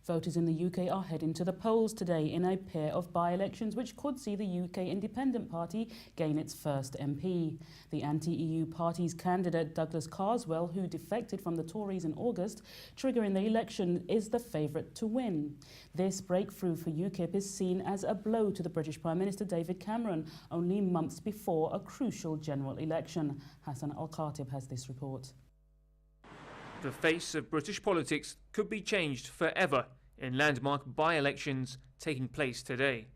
Voters in the UK are heading to the polls today in a pair of by-elections which could see the UK Independent Party gain its first MP. The anti-EU party's candidate Douglas Carswell, who defected from the Tories in August, triggering the election, is the favourite to win. This breakthrough for UKIP is seen as a blow to the British Prime Minister David Cameron, only months before a crucial general election. Hassan Al-Khatib has this report. The face of British politics could be changed forever in landmark by-elections taking place today.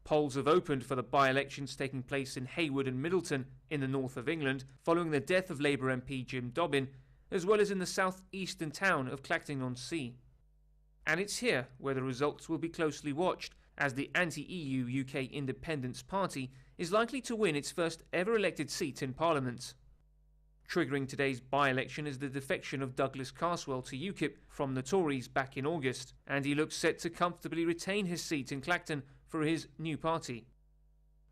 Polls have opened for the by-elections taking place in Haywood and Middleton in the north of England following the death of Labour MP Jim Dobbin, as well as in the south-eastern town of Clacton-on-Sea. And it's here where the results will be closely watched, as the anti-EU UK Independence Party is likely to win its first ever elected seat in Parliament. Triggering today's by-election is the defection of Douglas Carswell to UKIP from the Tories back in August, and he looks set to comfortably retain his seat in Clacton for his new party.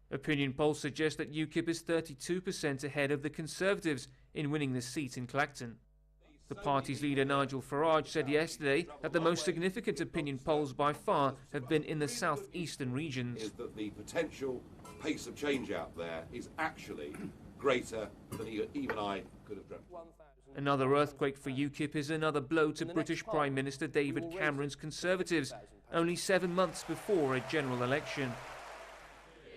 Opinion polls suggest that UKIP is 32% ahead of the Conservatives in winning the seat in Clacton. The party's leader Nigel Farage said yesterday that the most significant opinion polls by far have been in the south-eastern regions. Is that the potential pace of change out there is actually greater than even I could have dreamt. Another earthquake for UKIP is another blow to British Prime Minister David Cameron's Conservatives, only 7 months before a general election.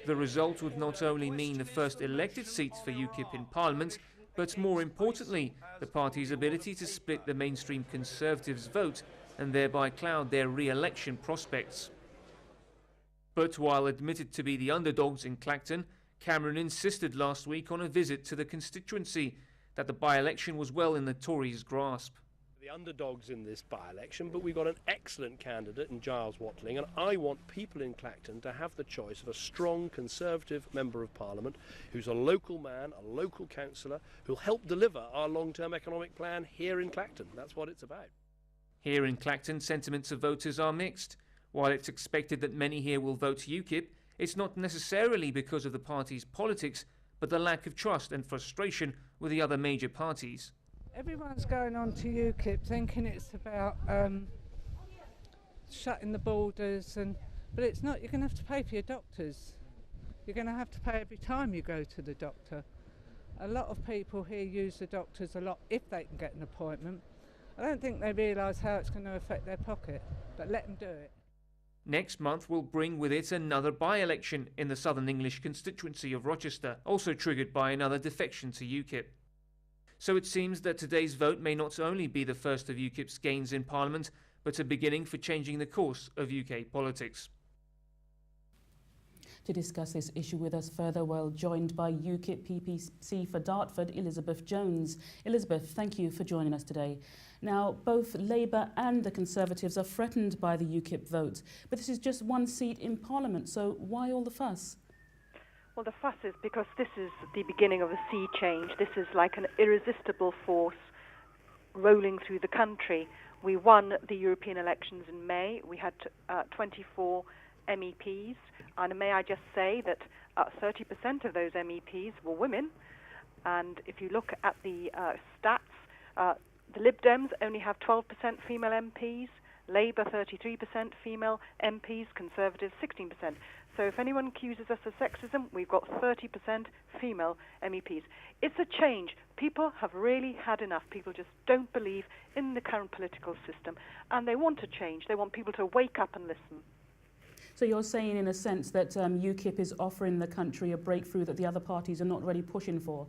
The result would not only mean the first elected seats for UKIP in Parliament, but more importantly, the party's ability to split the mainstream Conservatives' vote and thereby cloud their re-election prospects. But while admitted to be the underdogs in Clacton, Cameron insisted last week on a visit to the constituency that the by-election was well in the Tories' grasp. The underdogs in this by-election, but we've got an excellent candidate in Giles Watling, and I want people in Clacton to have the choice of a strong Conservative Member of Parliament who's a local man, a local councillor, who'll help deliver our long-term economic plan here in Clacton. That's what it's about. Here in Clacton, sentiments of voters are mixed. While it's expected that many here will vote UKIP, it's not necessarily because of the party's politics, but the lack of trust and frustration with the other major parties. Everyone's going on to UKIP thinking it's about shutting the borders, but it's not. You're going to have to pay for your doctors. You're going to have to pay every time you go to the doctor. A lot of people here use the doctors a lot if they can get an appointment. I don't think they realise how it's going to affect their pocket, but let them do it. Next month will bring with it another by-election in the Southern English constituency of Rochester, also triggered by another defection to UKIP. So it seems that today's vote may not only be the first of UKIP's gains in Parliament, but a beginning for changing the course of UK politics. To discuss this issue with us further, we're joined by UKIP PPC for Dartford, Elizabeth Jones. Elizabeth, thank you for joining us today. Now, both Labour and the Conservatives are threatened by the UKIP vote, but this is just one seat in Parliament, so why all the fuss? Well, the fuss is because this is the beginning of a sea change. This is like an irresistible force rolling through the country. We won the European elections in May. We had 24 MEPs, and may I just say that 30% of those MEPs were women. And if you look at the stats, the Lib Dems only have 12% female MPs, Labour 33% female MPs, Conservatives 16%. So if anyone accuses us of sexism, we've got 30% female MEPs. It's a change. People have really had enough. People just don't believe in the current political system, and they want to change. They want people to wake up and listen. So you're saying, in a sense, that UKIP is offering the country a breakthrough that the other parties are not really pushing for?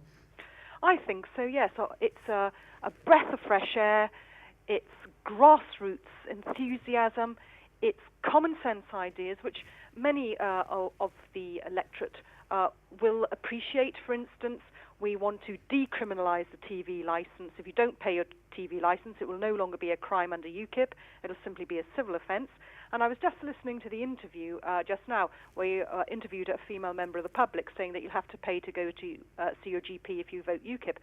I think so, yes. It's a breath of fresh air. It's grassroots enthusiasm. It's common sense ideas, which many of the electorate will appreciate. For instance, we want to decriminalise the TV licence. If you don't pay your TV licence, it will no longer be a crime under UKIP. It'll simply be a civil offence. And I was just listening to the interview just now, where you interviewed a female member of the public saying that you'll have to pay to go to see your GP if you vote UKIP.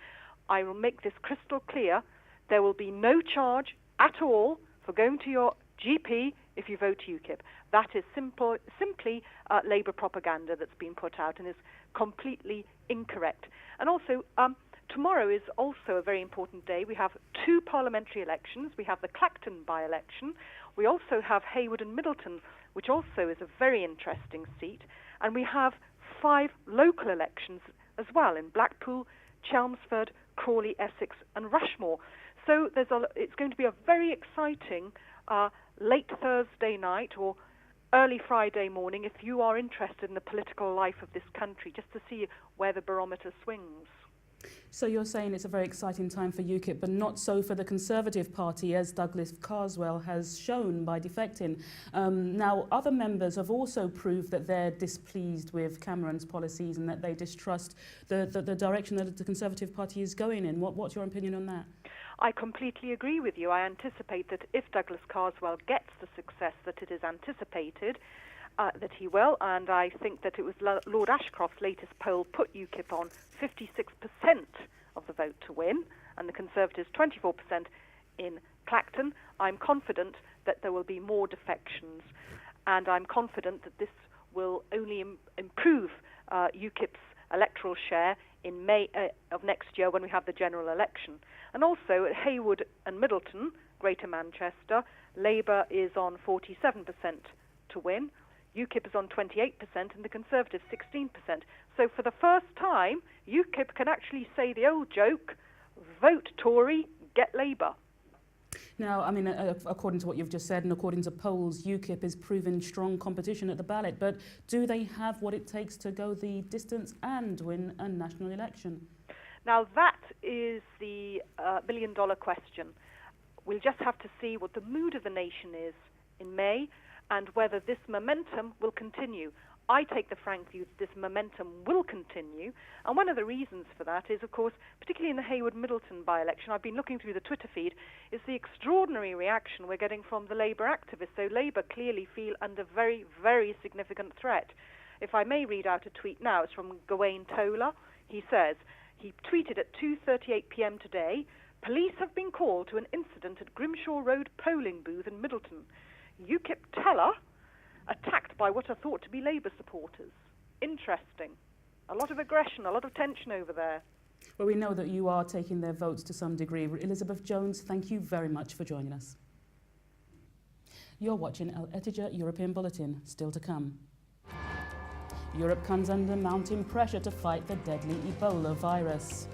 I will make this crystal clear. There will be no charge at all for going to your GP if you vote UKIP. That is simply Labour propaganda that's been put out and is completely incorrect. And also, tomorrow is also a very important day. We have 2 parliamentary elections. We have the Clacton by-election. We also have Haywood and Middleton, which also is a very interesting seat. And we have 5 local elections as well in Blackpool, Chelmsford, Crawley, Essex and Rushmore. So it's going to be a very exciting late Thursday night or early Friday morning if you are interested in the political life of this country, just to see where the barometer swings. So you're saying it's a very exciting time for UKIP, but not so for the Conservative Party, as Douglas Carswell has shown by defecting. Now, other members have also proved that they're displeased with Cameron's policies and that they distrust the direction that the Conservative Party is going in. What's your opinion on that? I completely agree with you. I anticipate that if Douglas Carswell gets the success that it is anticipated, that he will, and I think that it was Lord Ashcroft's latest poll put UKIP on 56% of the vote to win, and the Conservatives 24% in Clacton. I'm confident that there will be more defections, and I'm confident that this will only improve UKIP's electoral share in May of next year when we have the general election. And also at Haywood and Middleton, Greater Manchester, Labour is on 47% to win, UKIP is on 28% and the Conservatives 16%. So for the first time, UKIP can actually say the old joke, vote Tory, get Labour. Now, I mean, according to what you've just said and according to polls, UKIP is proving strong competition at the ballot, but do they have what it takes to go the distance and win a national election? Now, that is the billion-dollar question. We'll just have to see what the mood of the nation is in May and whether this momentum will continue. I take the frank view that this momentum will continue, and one of the reasons for that is, of course, particularly in the Haywood-Middleton by-election, I've been looking through the Twitter feed, is the extraordinary reaction we're getting from the Labour activists. So Labour clearly feel under very, very significant threat. If I may read out a tweet now, it's from Gawain Tola. He says, he tweeted at 2:38 p.m. today, police have been called to an incident at Grimshaw Road polling booth in Middleton. UKIP teller attacked by what are thought to be Labour supporters. Interesting. A lot of aggression, a lot of tension over there. Well, we know that you are taking their votes to some degree. Elizabeth Jones, thank you very much for joining us. You're watching Etejah European Bulletin, still to come. Europe comes under mounting pressure to fight the deadly Ebola virus.